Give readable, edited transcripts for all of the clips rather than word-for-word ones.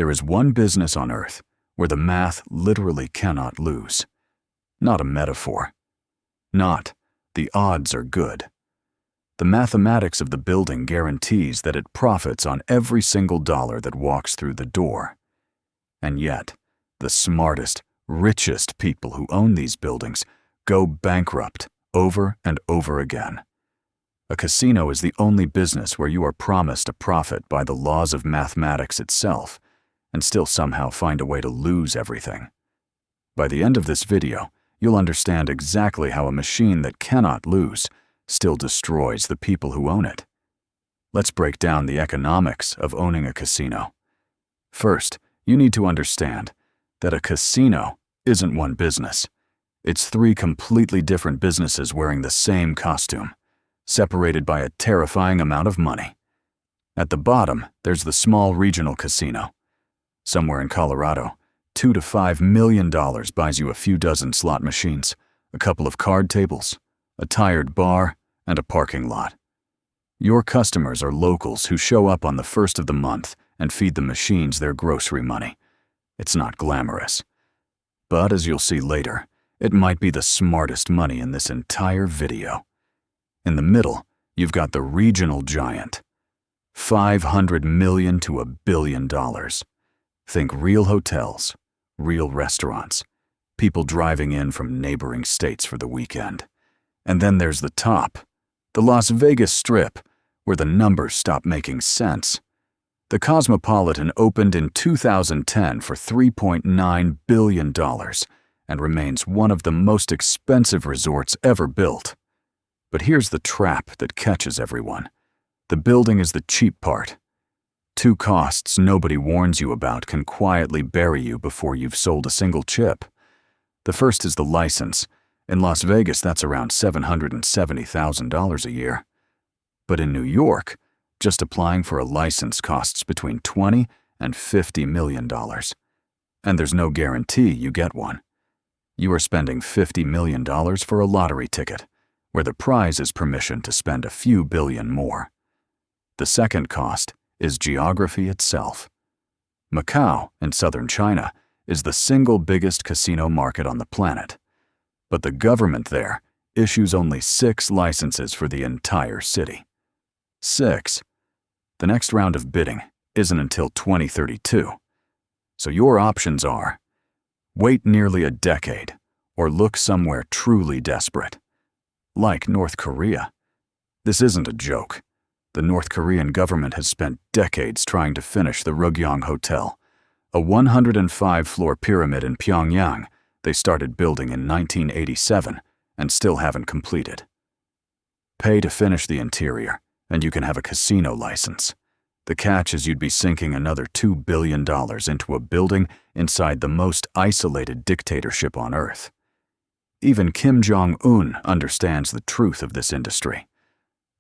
There is one business on earth where the math literally cannot lose. Not a metaphor. Not, the odds are good. The mathematics of the building guarantees that it profits on every single dollar that walks through the door. And yet, the smartest, richest people who own these buildings go bankrupt over and over again. A casino is the only business where you are promised a profit by the laws of mathematics itself, and still somehow find a way to lose everything. By the end of this video, you'll understand exactly how a machine that cannot lose still destroys the people who own it. Let's break down the economics of owning a casino. First, you need to understand that a casino isn't one business. It's three completely different businesses wearing the same costume, separated by a terrifying amount of money. At the bottom, there's the small regional casino. Somewhere in Colorado, $2 to $5 million buys you a few dozen slot machines, a couple of card tables, a tired bar, and a parking lot. Your customers are locals who show up on the first of the month and feed the machines their grocery money. It's not glamorous. But as you'll see later, it might be the smartest money in this entire video. In the middle, you've got the regional giant. $500 million to $1 billion. Think real hotels, real restaurants, people driving in from neighboring states for the weekend. And then there's the top, the Las Vegas Strip, where the numbers stop making sense. The Cosmopolitan opened in 2010 for $3.9 billion and remains one of the most expensive resorts ever built. But here's the trap that catches everyone. The building is the cheap part. Two costs nobody warns you about can quietly bury you before you've sold a single chip. The first is the license. In Las Vegas, that's around $770,000 a year. But in New York, just applying for a license costs between $20 and $50 million. And there's no guarantee you get one. You are spending $50 million for a lottery ticket, where the prize is permission to spend a few billion more. The second cost is geography itself. Macau, in southern China, is the single biggest casino market on the planet. But the government there issues only 6 licenses for the entire city. 6. The next round of bidding isn't until 2032. So your options are: wait nearly a decade, or look somewhere truly desperate. Like North Korea. This isn't a joke. The North Korean government has spent decades trying to finish the Rugyong Hotel, a 105-floor pyramid in Pyongyang they started building in 1987 and still haven't completed. Pay to finish the interior, and you can have a casino license. The catch is you'd be sinking another $2 billion into a building inside the most isolated dictatorship on Earth. Even Kim Jong-un understands the truth of this industry.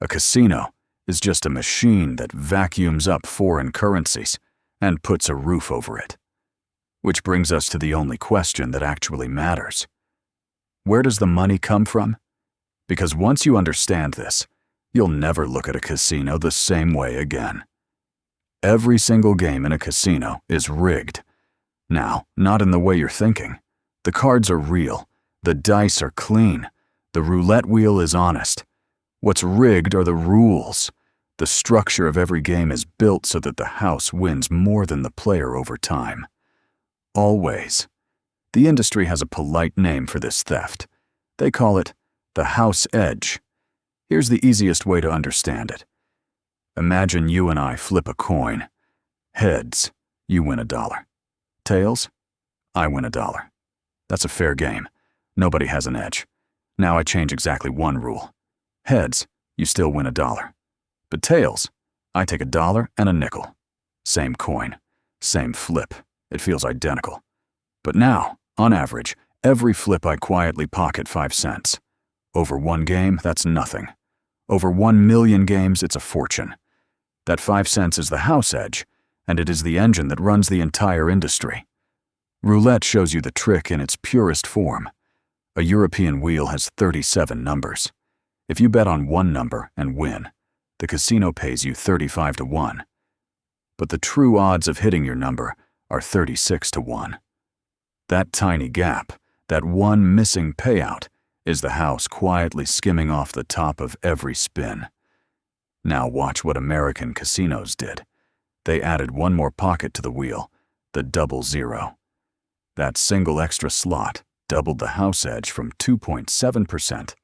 A casino is just a machine that vacuums up foreign currencies and puts a roof over it. Which brings us to the only question that actually matters. Where does the money come from? Because once you understand this, you'll never look at a casino the same way again. Every single game in a casino is rigged. Now, not in the way you're thinking. The cards are real. The dice are clean. The roulette wheel is honest. What's rigged are the rules. The structure of every game is built so that the house wins more than the player over time. Always. The industry has a polite name for this theft. They call it the house edge. Here's the easiest way to understand it. Imagine you and I flip a coin. Heads, you win $1. Tails, I win $1. That's a fair game. Nobody has an edge. Now I change exactly one rule. Heads, you still win $1. But tails, I take $1 and a nickel. Same coin, same flip. It feels identical. But now, on average, every flip I quietly pocket 5 cents. Over one game, that's nothing. Over 1 million games, it's a fortune. That 5 cents is the house edge, and it is the engine that runs the entire industry. Roulette shows you the trick in its purest form. A European wheel has 37 numbers. If you bet on one number and win, the casino pays you 35 to 1. But the true odds of hitting your number are 36 to 1. That tiny gap, that one missing payout, is the house quietly skimming off the top of every spin. Now watch what American casinos did. They added one more pocket to the wheel, the double zero. That single extra slot doubled the house edge from 2.7%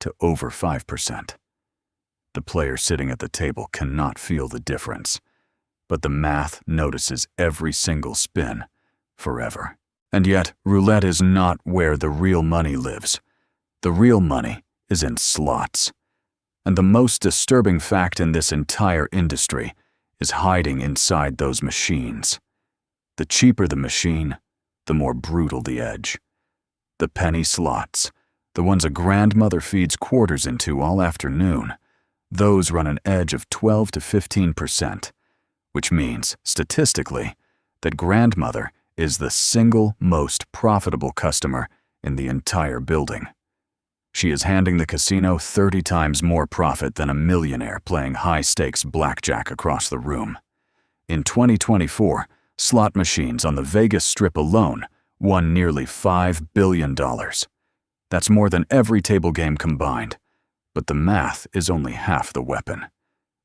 to over 5%. The player sitting at the table cannot feel the difference, but the math notices every single spin, forever. And yet, roulette is not where the real money lives. The real money is in slots. And the most disturbing fact in this entire industry is hiding inside those machines. The cheaper the machine, the more brutal the edge. The penny slots, the ones a grandmother feeds quarters into all afternoon, those run an edge of 12 to 15%, which means, statistically, that grandmother is the single most profitable customer in the entire building. She is handing the casino 30 times more profit than a millionaire playing high-stakes blackjack across the room. In 2024, slot machines on the Vegas Strip alone won nearly $5 billion. That's more than every table game combined, but the math is only half the weapon.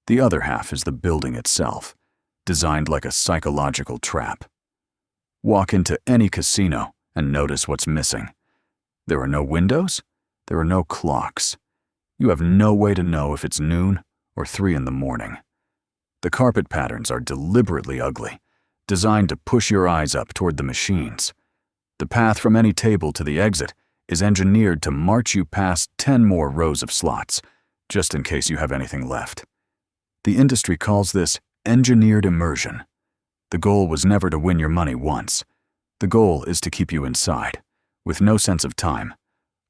The other half is the building itself, designed like a psychological trap. Walk into any casino and notice what's missing. There are no windows. There are no clocks. You have no way to know if it's noon or 3 in the morning. The carpet patterns are deliberately ugly, designed to push your eyes up toward the machines. The path from any table to the exit is engineered to march you past 10 more rows of slots, just in case you have anything left. The industry calls this engineered immersion. The goal was never to win your money once. The goal is to keep you inside, with no sense of time,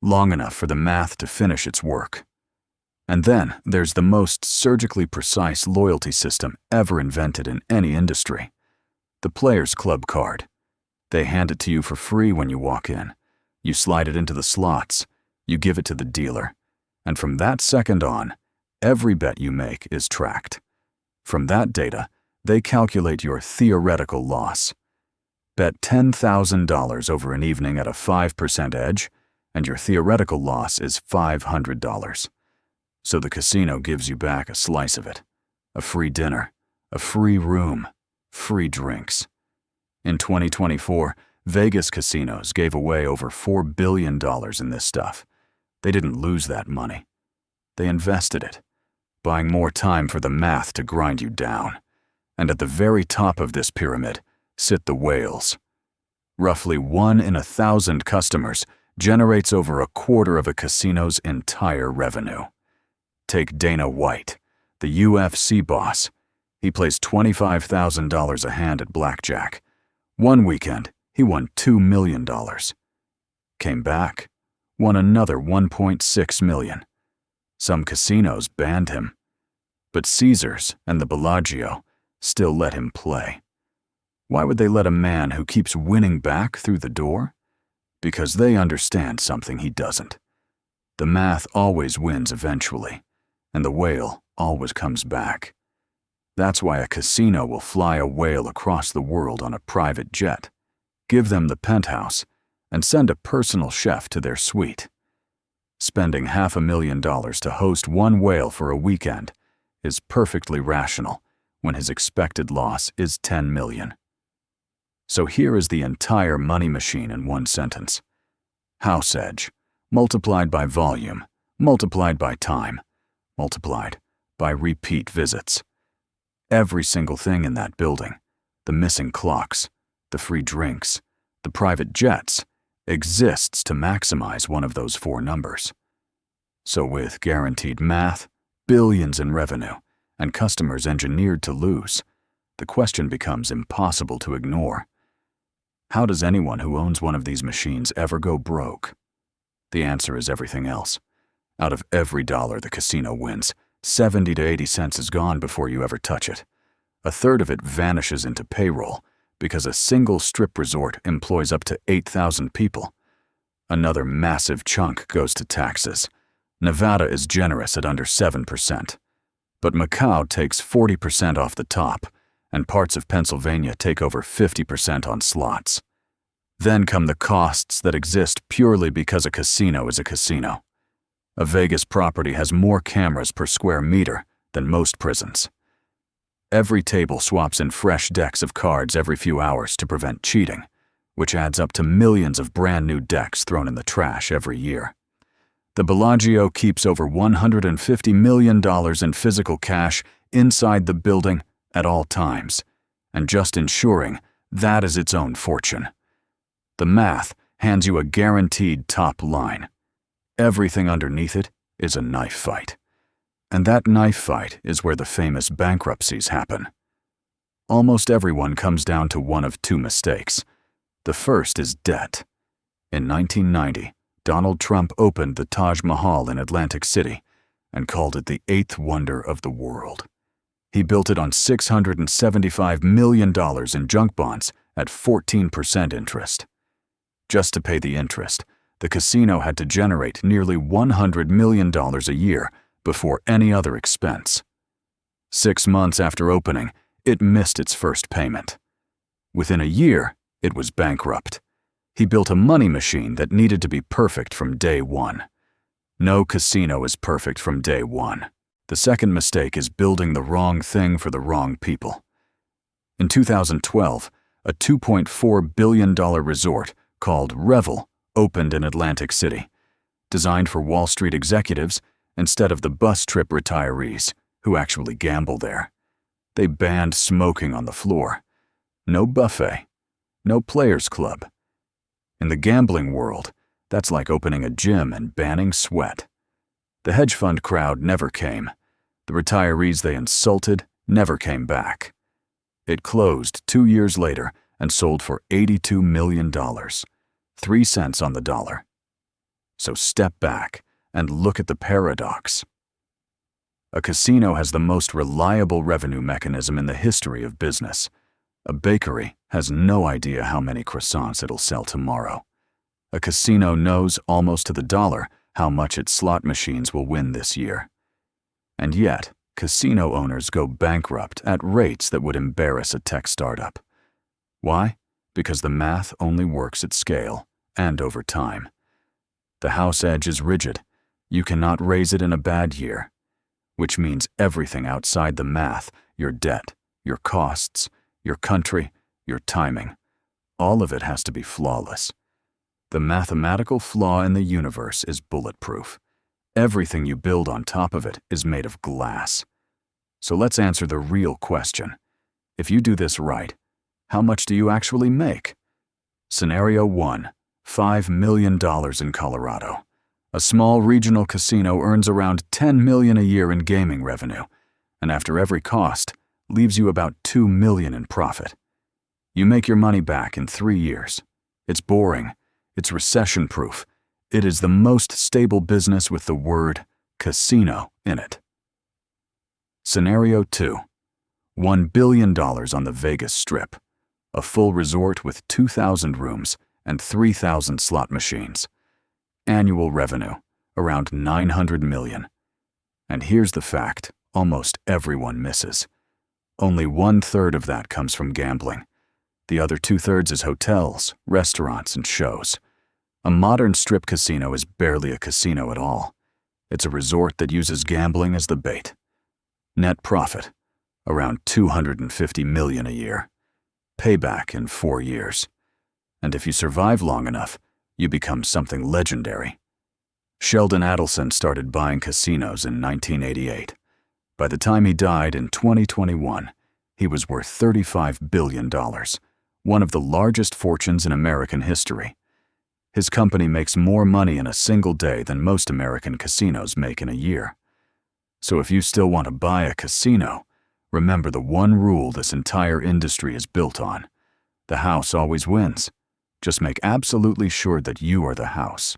long enough for the math to finish its work. And then there's the most surgically precise loyalty system ever invented in any industry. The Players Club card. They hand it to you for free when you walk in. You slide it into the slots, you give it to the dealer, and from that second on, every bet you make is tracked. From that data, they calculate your theoretical loss. Bet $10,000 over an evening at a 5% edge, and your theoretical loss is $500. So the casino gives you back a slice of it. A free dinner, a free room, free drinks. In 2024, Vegas casinos gave away over $4 billion in this stuff. They didn't lose that money. They invested it, buying more time for the math to grind you down. And at the very top of this pyramid sit the whales. Roughly 1 in 1,000 customers generates over a quarter of a casino's entire revenue. Take Dana White, the UFC boss. He plays $25,000 a hand at blackjack. One weekend, he won $2 million. Came back, won another $1.6 million. Some casinos banned him, but Caesars and the Bellagio still let him play. Why would they let a man who keeps winning back through the door? Because they understand something he doesn't. The math always wins eventually, and the whale always comes back. That's why a casino will fly a whale across the world on a private jet, give them the penthouse, and send a personal chef to their suite. Spending $500,000 to host one whale for a weekend is perfectly rational when his expected loss is $10 million. So here is the entire money machine in one sentence. House edge, multiplied by volume, multiplied by time, multiplied by repeat visits. Every single thing in that building, the missing clocks, the free drinks, the private jets, exists to maximize one of those 4 numbers. So with guaranteed math, billions in revenue, and customers engineered to lose, the question becomes impossible to ignore. How does anyone who owns one of these machines ever go broke? The answer is everything else. Out of every dollar the casino wins, 70 to 80 cents is gone before you ever touch it. A third of it vanishes into payroll because a single strip resort employs up to 8,000 people. Another massive chunk goes to taxes. Nevada is generous at under 7%. But Macau takes 40% off the top, and parts of Pennsylvania take over 50% on slots. Then come the costs that exist purely because a casino is a casino. A Vegas property has more cameras per square meter than most prisons. Every table swaps in fresh decks of cards every few hours to prevent cheating, which adds up to millions of brand new decks thrown in the trash every year. The Bellagio keeps over $150 million in physical cash inside the building at all times, and just ensuring that is its own fortune. The math hands you a guaranteed top line. Everything underneath it is a knife fight. And that knife fight is where the famous bankruptcies happen. Almost everyone comes down to one of two mistakes. The first is debt. In 1990, Donald Trump opened the Taj Mahal in Atlantic City and called it the eighth wonder of the world. He built it on $675 million in junk bonds at 14% interest. Just to pay the interest, the casino had to generate nearly $100 million a year before any other expense. 6 months after opening, it missed its first payment. Within a year, it was bankrupt. He built a money machine that needed to be perfect from day one. No casino is perfect from day one. The second mistake is building the wrong thing for the wrong people. In 2012, a $2.4 billion resort called Revel opened in Atlantic City, designed for Wall Street executives instead of the bus trip retirees who actually gamble there. They banned smoking on the floor. No buffet. No players' club. In the gambling world, that's like opening a gym and banning sweat. The hedge fund crowd never came. The retirees they insulted never came back. It closed 2 years later and sold for $82 million, 3 cents on the dollar. So step back and look at the paradox. A casino has the most reliable revenue mechanism in the history of business. A bakery has no idea how many croissants it'll sell tomorrow. A casino knows almost to the dollar how much its slot machines will win this year. And yet, casino owners go bankrupt at rates that would embarrass a tech startup. Why? Because the math only works at scale and over time. The house edge is rigid. You cannot raise it in a bad year, which means everything outside the math, your debt, your costs, your country, your timing, all of it has to be flawless. The mathematical flaw in the universe is bulletproof. Everything you build on top of it is made of glass. So let's answer the real question. If you do this right, how much do you actually make? Scenario 1, $5 million in Colorado. A small regional casino earns around $10 million a year in gaming revenue, and after every cost, leaves you about $2 million in profit. You make your money back in 3 years. It's boring. It's recession-proof. It is the most stable business with the word casino in it. Scenario 2. $1 billion on the Vegas Strip. A full resort with 2,000 rooms and 3,000 slot machines. Annual revenue, around $900 million. And here's the fact almost everyone misses. Only 1/3 of that comes from gambling. The other 2/3 is hotels, restaurants, and shows. A modern strip casino is barely a casino at all. It's a resort that uses gambling as the bait. Net profit, around $250 million a year. Payback in 4 years. And if you survive long enough, you become something legendary. Sheldon Adelson started buying casinos in 1988. By the time he died in 2021, he was worth $35 billion, one of the largest fortunes in American history. His company makes more money in a single day than most American casinos make in a year. So if you still want to buy a casino, remember the one rule this entire industry is built on. The house always wins. Just make absolutely sure that you are the house.